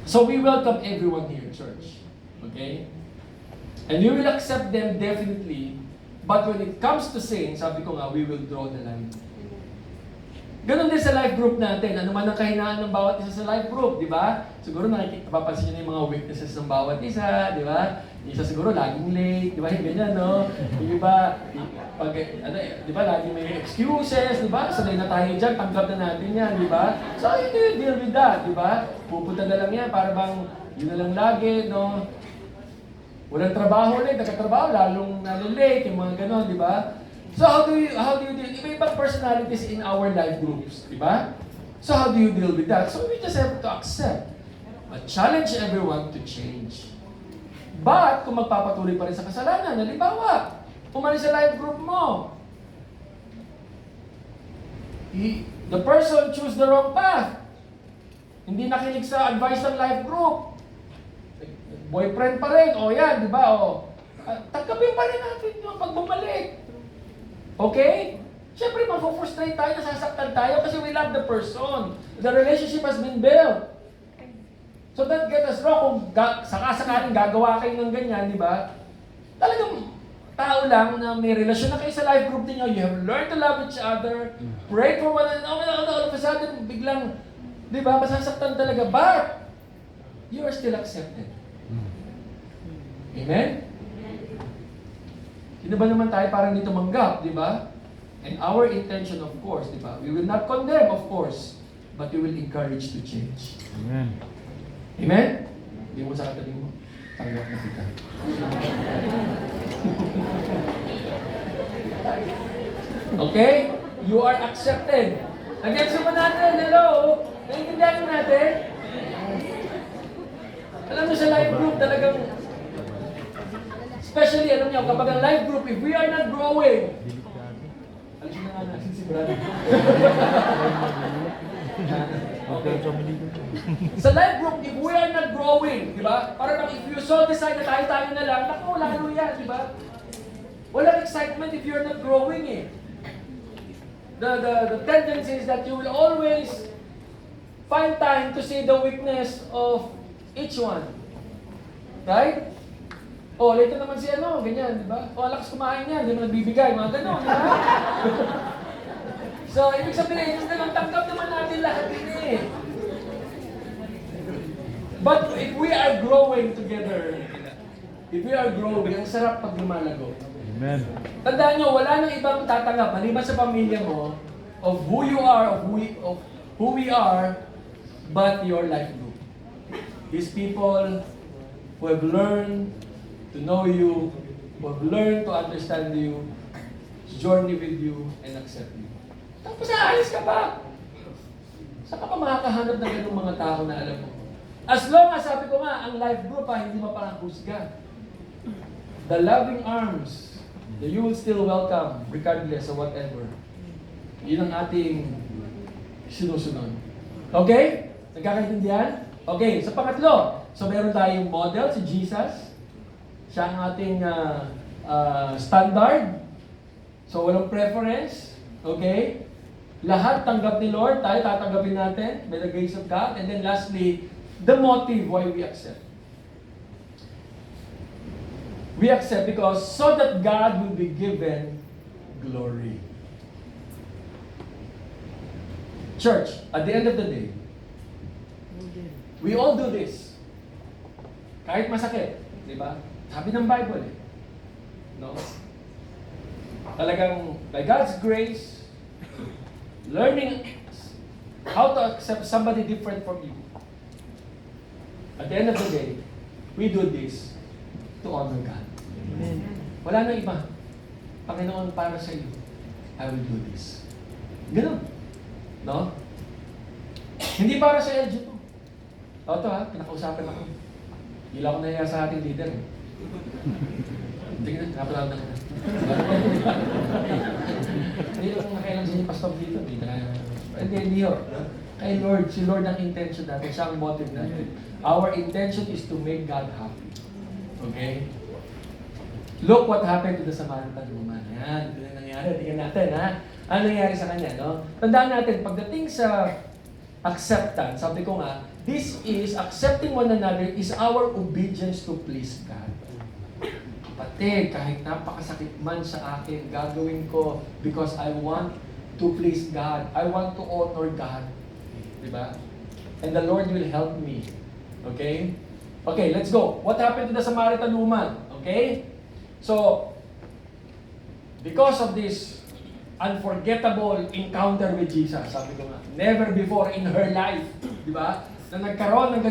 So we welcome everyone here, church. Okay? And we will accept them definitely. But when it comes to sin, sabi ko nga, we will draw the line. Ganon din sa life group natin. Ano man ang kahinaan ng bawat isa sa life group, di ba? Siguro napapansin nyo na yung mga weaknesses ng bawat isa, di ba? Yung isa siguro laging late, di ba? Yung ganyan, no? Yung iba, di ba, laging may excuses, di ba? Sanay na tayo dyan, tanggap na natin yan, di ba? So, you do deal with that, di ba? Pupunta na lang yan, para bang yun na lang lagi, no? Walang trabaho ulit, nagkatrabaho, lalong late, yung mga ganon, di ba? So how do you deal? Iba-ibang personalities in our life groups, di ba? So how do you deal with that? So we just have to accept. But challenge everyone to change. But kung magpapatuloy pa rin sa kasalanan, halimbawa, umalis sa life group mo, the person choose the wrong path. Hindi nakinig sa advice ng life group. Boyfriend pa rin, o yan, di ba? O, tanggapin pa rin natin yung pag bumalik. Okay? Siyempre, mag-frustrate tayo, nasasaktan tayo kasi we love the person. The relationship has been built. So don't get us wrong, kung sakasakaling gagawa kayo ng ganyan, di ba? Talagang tao lang na may relasyon na kayo sa life group niyo, you have learned to love each other, pray for one another, all of a sudden, biglang, di ba, masasaktan talaga. But, you are still accepted. Amen? Hindi ba naman tayo parang dito manggap, di ba? And our intention, of course, di ba? We will not condemn, of course, but we will encourage to change. Amen. Amen? Hindi mo sa katabi mo. Tanggap na kita. Okay? You are accepted. Nag-gets mo natin, hello? Naiintindihan mo natin? Alam mo sa life group, talagang especially, alam niyo, kapag ang life group, if we are not growing, alam na nga natin si brother. Okay. Sa life group, if we are not growing, di ba? Parang if you so decide na tayo na lang, naku, lalo yan, di ba? Walang excitement if you're not growing eh. The tendency is that you will always find time to see the weakness of each one. Right? Oh, late naman si ano, ganyan, di ba? Oh, lakas kumain yan, hindi mo nagbibigay, mga gano'n, di ba? So, ibig sabihin, just naman, tanggap naman natin lahat din eh. But if we are growing together, if we are growing, ang sarap pag lumalago. Amen. Tandaan nyo, wala nang ibang tatanggap, maliban sa pamilya mo, of who you are, of who we are, but your life group. These people who have learned to know you, who have learned to understand you, journey with you, and accept you. Tapos aalis ka pa. Saan ka pa makakahanap ng ganung mga tao na alam mo? As long as, sabi ko nga, ang life group hindi mo parang husga. The loving arms, you will still welcome, regardless of whatever. Yun ang ating sinusunod. Okay? Nagkakaintindihan? Okay, sa pangatlo, so meron tayong model, si Jesus. Siya ang ating standard. So, walang preference. Okay? Lahat tanggap ni Lord. Tayo tatanggapin natin by the grace of God. And then lastly, the motive why we accept. We accept because so that God will be given glory. Church, at the end of the day, we all do this. Kahit masakit, di ba? Sabi ng Bible eh. No? Talagang, by God's grace, learning how to accept somebody different from you. At the end of the day, we do this to honor God. Amen. Wala nang iba. Panginoon, para sa iyo, I will do this. Ganun. No? Hindi para sa LG to. Ito ha, pinakausapan ako. Hila ko na yan sa ating leader eh. Tingnan, napalawag na kita. Hindi lang nakailang siya yung pastor dito. Hindi yun. Kay Lord, si Lord ang intention natin, siya ang motive natin. Our intention is to make God happy. Okay? Look what happened to the Samaritan woman. Yan, ito na nangyari. Tingnan natin, ha? Ano nangyari sa kanya, no? Tandaan natin, pagdating sa acceptance, sabi ko nga, this is, accepting one another is our obedience to please God. Kapatid, kahit napakasakit man sa akin, gagawin ko because I want to please God. I want to honor God. Diba? And the Lord will help me. Okay? Okay, let's go. What happened to the Samaritan woman? Okay? So, because of this unforgettable encounter with Jesus, sabi ko nga, never before in her life, di ba, na nagkaroon ng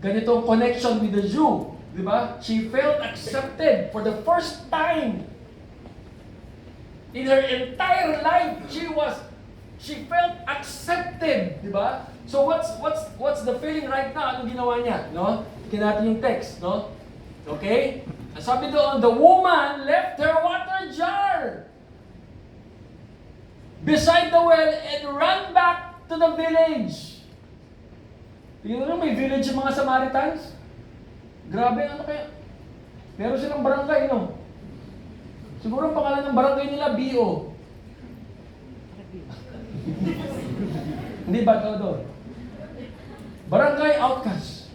ganitong connection with the Jew, di ba? She felt accepted for the first time in her entire life. She felt accepted, di ba? So what's the feeling right now? Anong ginawa niya, no? Tingnan natin yung text, no? Okay? Sabi doon, the woman left her water jar beside the well and ran back to the village. Tingnan nyo, may village yung mga Samaritans. Grabe, ano kaya? Meron silang barangay, no? Siguro ang pangalan ng barangay nila, B.O. Hindi ba, Teodor? Barangay outcast.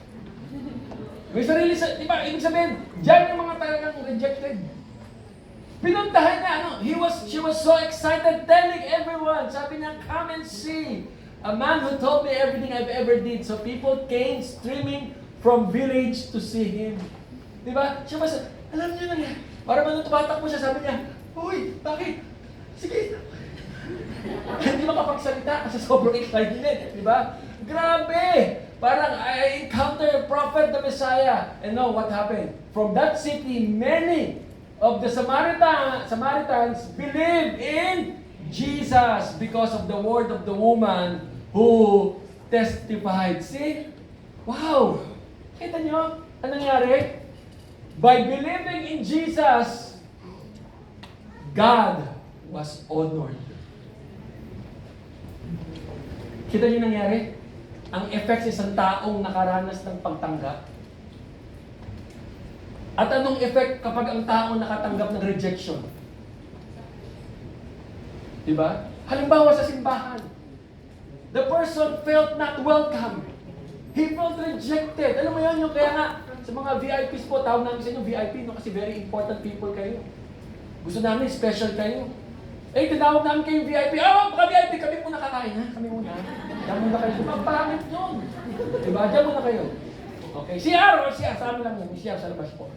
May sarili sa, di ba, ibig sabihin, dyan yung mga talagang rejected. Pinuntahan niya, she was so excited, telling everyone, sabi niya, come and see a man who told me everything I've ever did. So people came streaming from village to see him. Di ba? Siya mas, alam niyo na niya, para ba nung tumatakbo siya, sabi niya, uy, bakit? Sige. Hindi makapagsalita kasi sobrang excited, di ba? Grabe! Parang I encounter a prophet, the Messiah. And know what happened? From that city, many of the Samaritans believed in Jesus because of the word of the woman who testified. See? Wow! Kita nyo? Ano nangyari? By believing in Jesus, God was honored. Kita nyo nangyari? Ang effect sa isang taong nakaranas ng pagtanggap. At anong effect kapag ang taong nakatanggap ng rejection? Diba? Halimbawa sa simbahan, the person felt not welcome. He felt rejected. Alam mo yun, yung kaya nga, sa mga VIPs po, tawag namin sa inyo VIP, no? Kasi very important people kayo. Gusto namin, special kayo. Eh, tinawag namin kayong VIP. Baka VIP, kami muna kakain, ha? Kami muna. Diyan muna kayo. Diba, pangit yun. Diba? Diyan muna kayo. Okay, CR, sama lang yun. CR sa labas po.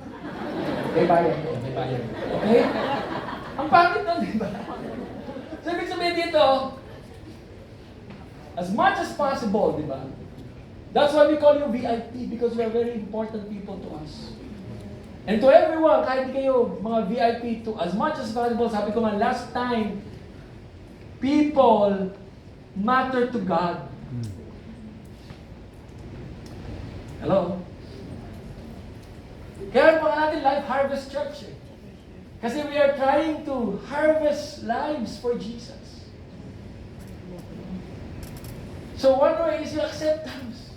May bayan. Okay? Ang pangit nun, diba? So, ibig sabihin dito, as much as possible, diba? That's why we call you VIP, because you are very important people to us. And to everyone, kahit di kayo mga VIP, to as much as possible, sabi ko nga last time, people matter to God. Hello? Kaya pa natin Life Harvest Church eh. Kasi we are trying to harvest lives for Jesus. So one way is your acceptance.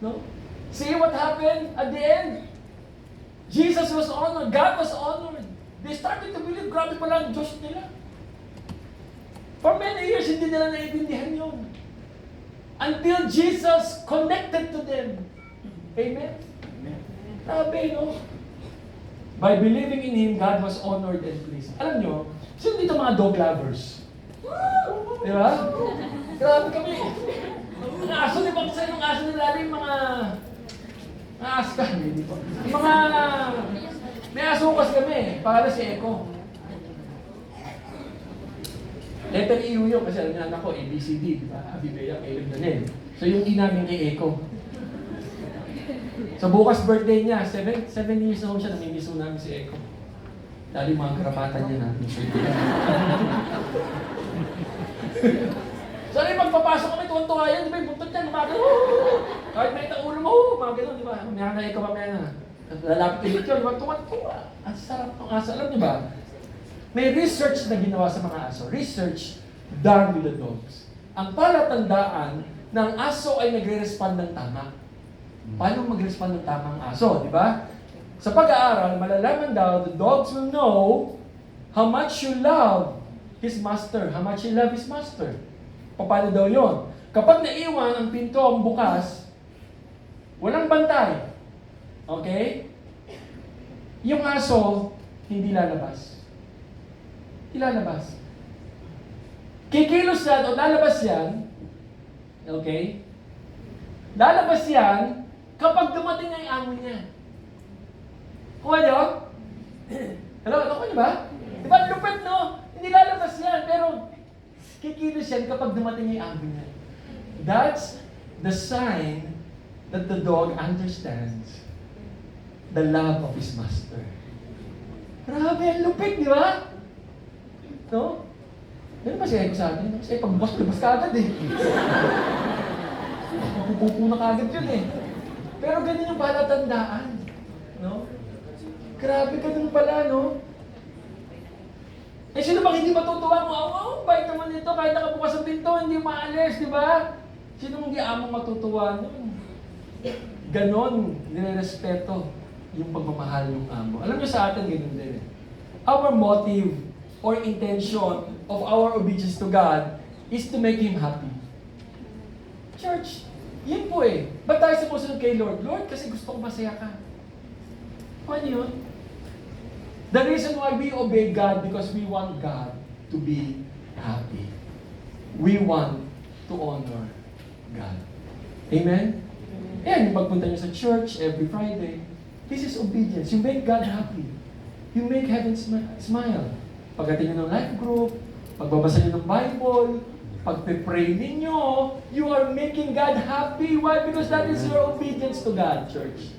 No? See what happened at the end? Jesus was honored. God was honored. They started to believe, grabe pala ang Diyos nila. For many years, hindi nila naiintindihan yun. Until Jesus connected to them. Amen? Grabe, no? By believing in Him, God was honored and pleased. Alam nyo, sino dito mga dog lovers? Di ba? Grabe kami. Ang aso, di ba? Kasi yung aso nila yung mga aaskan, hindi po. Mga may aso kasi kami, para si Eko. Letter E yun kasi alam niya anak ko, ABCD, di ba? Abibaya, Caleb, Daniel. So yung E namin kay Eko. So bukas birthday niya, 7 years na siya, namimiss namin si Eko. Dali mga karapatan niya natin. So rin magpapasok kami, tuwan-tuwa yan, di ba? Yung buntot niya, mga kahit may ulo mo, mga gano'n, di ba? Mamaya na ikaw, mamaya na. Lalapit ulit yun, di ba? Tuwan-tuwa. Ang sarap ng aso. Alam niyo ba? May research na ginawa sa mga aso. Research done with the dogs. Ang palatandaan ng aso ay nagre-respond ng tama. Paano mag-respond ng tama ang aso, di ba? Sa pag-aaral, malalaman daw, the dogs will know how much you love his master, how much you love his master. Paano daw yun? Kapag naiwan ang pinto ang bukas, walang bantay. Okay? Yung aso, hindi lalabas. Ilalabas. Kikilos yan o lalabas yan, okay? Lalabas yan kapag dumating ang amo niya. Kuha nyo? Hello, nakuha nyo ba? Diba, lupit no? Hindi lalabas yan, pero kikilos yan kapag dumating ang amo niya. That's the sign that the dog understands the love of his master. Grabe, ang lupit, di ba? No? Ganun ba siya ko sa atin? Kasi pagbukas, labas ka agad eh. Mapupupo na kagad yun eh. Pero ganun yung palatandaan. No? Grabe, ganun pala, no? Eh, sino bang hindi matutuwa mo? Oh, bait naman nito, kahit nakabukas ang pinto, hindi maalis, di ba? Sino hindi among matutuwa nun? Ganon, nire-respeto yung pagmamahal ng amo. Alam niyo sa atin, ganun din eh. Our motive or intention of our obedience to God is to make Him happy. Church, yun po eh. Ba't tayo sumusunod kay Lord? Lord, kasi gusto ko masaya ka. Ano yun? The reason why we obey God because we want God to be happy. We want to honor God. Amen? Yan, yung pagpunta niyo sa church every Friday, this is obedience. You make God happy. You make heaven smile. Pagdating niyo ng life group, pagbabasa niyo ng Bible, pagpe-pray ninyo, you are making God happy. Why? Because that is your obedience to God, church.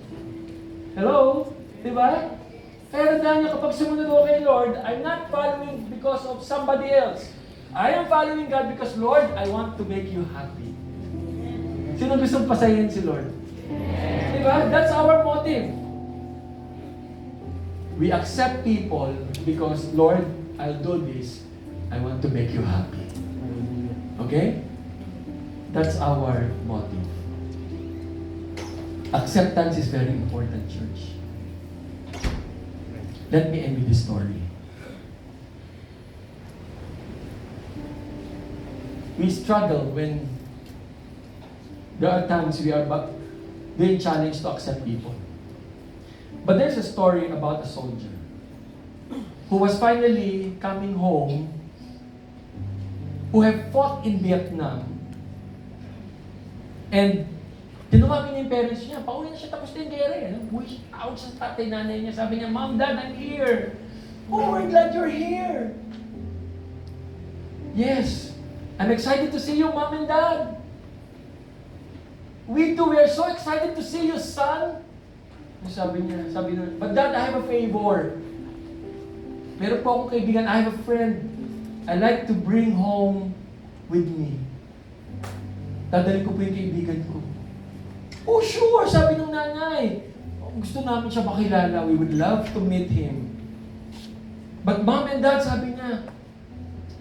Hello? Diba? Kaya tandaan niyo, kapag sumunod ako kay Lord, I'm not following because of somebody else. I am following God because, Lord, I want to make you happy. Sino gustong pasayin si Lord? Diba? That's our motive. We accept people because, Lord, I'll do this. I want to make you happy. Okay? That's our motive. Acceptance is very important, church. Let me end with this story. We struggle when there are times we are being challenged to accept people. But there's a story about a soldier who was finally coming home, who have fought in Vietnam, and tinawagin niya yung parents niya, pauwi na siya tapos na yung gera eh. Buhay out sa tatay nanay niya, sabi niya, Mom, Dad, I'm here. Oh, we're glad you're here. Yes, I'm excited to see you, Mom and Dad. We too, we are so excited to see you, son. Sabi niya, but Dad, I have a favor. Meron po akong kaibigan, I have a friend I like to bring home with me. Dadalhin ko po yung kaibigan ko. Oh, sure, sabi ng nanay. Gusto namin siya makilala. We would love to meet him. But Mom and Dad, sabi niya,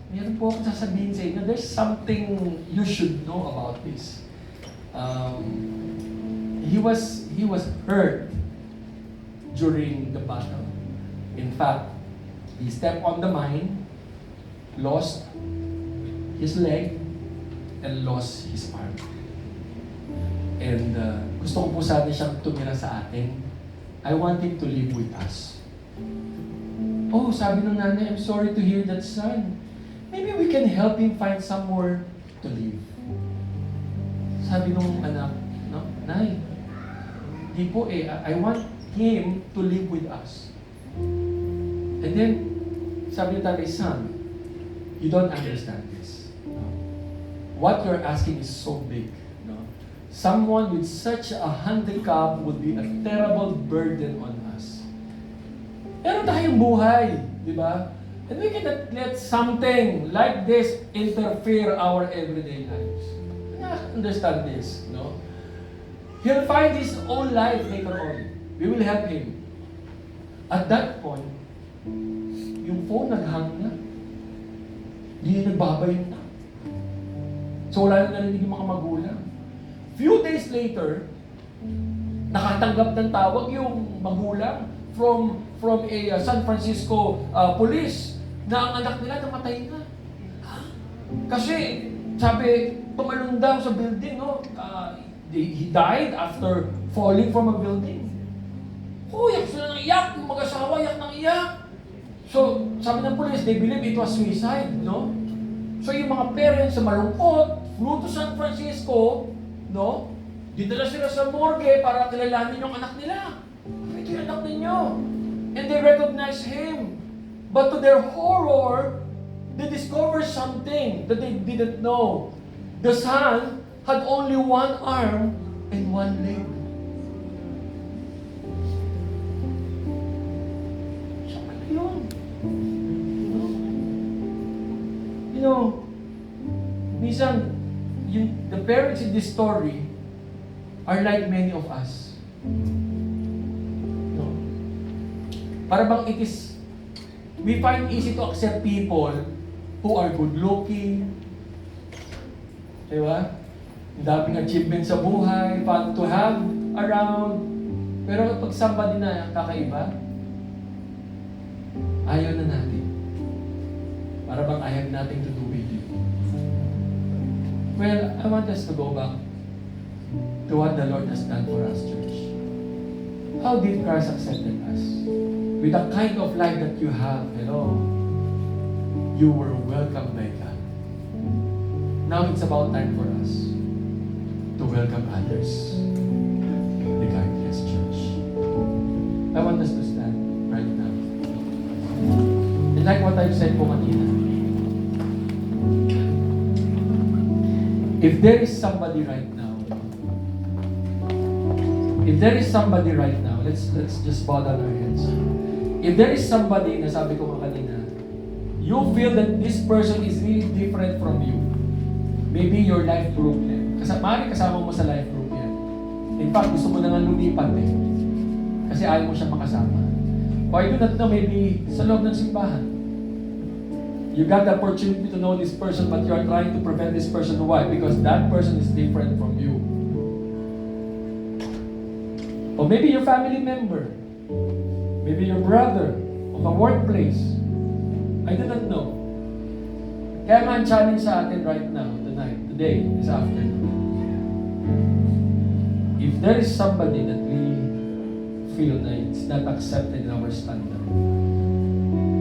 meron po akong sasabihin sa inyo, there's something you should know about this. He was hurt during the battle. In fact, he stepped on the mine, lost his leg, and lost his arm. And gusto ko po sana siyang tumira sa atin. I want him to live with us. Oh, sabi ng nanay, I'm sorry to hear that, son. Maybe we can help him find somewhere to live. Sabi nung anak, no, Nay, di po eh, I want him to live with us. And then, sabi ng tatay, son, you don't understand this. No? What you're asking is so big. No? Someone with such a handicap would be a terrible burden on us. Meron tayong buhay, di ba? And we cannot let something like this interfere our everyday lives. Understand this, no? He'll find his own life later on. We will help him. At that point, yung phone naghang na. Hindi nagbabayad na. So wala na narinig yung mga magulang. Few days later, nakatanggap ng tawag yung magulang from a San Francisco police na ang anak nila namatay na. Kasi sabi, tumalon daw sa building, no? He died after falling from a building. Iyak sila ng iyak, yung mag-asawa, iyak ng iyak. So, sabi ng police, they believe it was suicide, no? So, yung mga parents sa malungkot, flew to San Francisco, no? Dinala sila sa morgue para kilalanin yung anak nila. Ito yung anak ninyo. And they recognize him. But to their horror, they discovered something that they didn't know. The son had only one arm and one leg. You know, minsan, the parents in this story are like many of us. No? Para bang we find easy to accept people who are good-looking, diba? Ang daming achievement sa buhay, fun to have around. Pero pag somebody na kakaiba, ayaw na natin. Para bang I have nothing to do with you. Well, I want us to go back to what the Lord has done for us, church. How did Christ accepted us? With the kind of life that you have, you were welcomed by God. Now it's about time for us to welcome others regardless, church. I want us to stand right now. And like what I've said po kanina, if there is somebody right now, let's just bow down our heads. If there is somebody na sabi ko kanina, you feel that this person is really different from you, maybe your life group yan. Maaaring kasama mo sa life group yan. In fact, gusto mo na nga lumipat kasi ayaw mo siya makasama. Or I do not know, maybe sa loob ng simbahan. You got the opportunity to know this person, but you are trying to prevent this person. Why? Because that person is different from you. Or maybe your family member. Maybe your brother of a workplace. I do not know. Kaya nga ang challenge sa atin right now, today, this afternoon. If there is somebody that we feel na it's not accepted in our standard,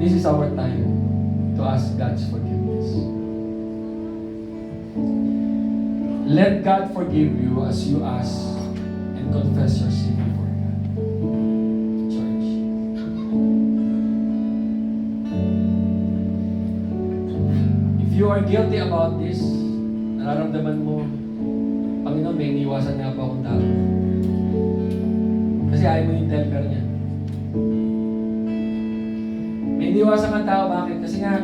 this is our time to ask God's forgiveness. Let God forgive you as you ask and confess your sin before God. Church. If you are guilty about this, nararamdaman mo, Panginoon, may iniwasan nga pa akong tao. Kasi ayaw mo yung temper niya. May iniwasan kang tao, bakit? Kasi nga,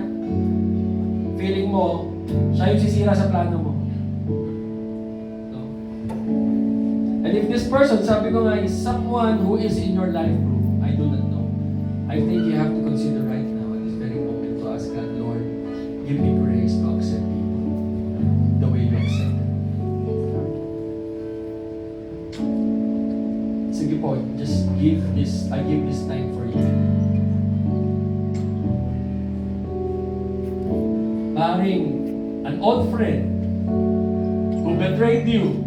feeling mo, siya yung sisira sa plano mo. No? And if this person, sabi ko nga, is someone who is in your life group, I do not know. I think you have to consider right now, at this very moment, to ask God, Lord, give me grace to accept people the way you accept them. Sige po, just I give this time for you. Maring an old friend who betrayed you,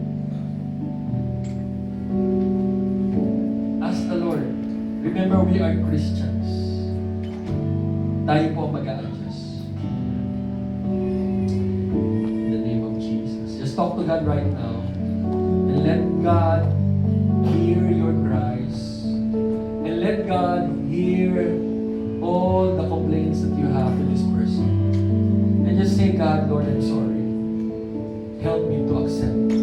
ask the Lord. Remember, we are Christians. Tayo po ang mag-a-adjust. In the name of Jesus. Just talk to God right now and let God hear your cries and let God hear all the complaints that you have to this person. And just say, God, Lord, I'm sorry. Help me to accept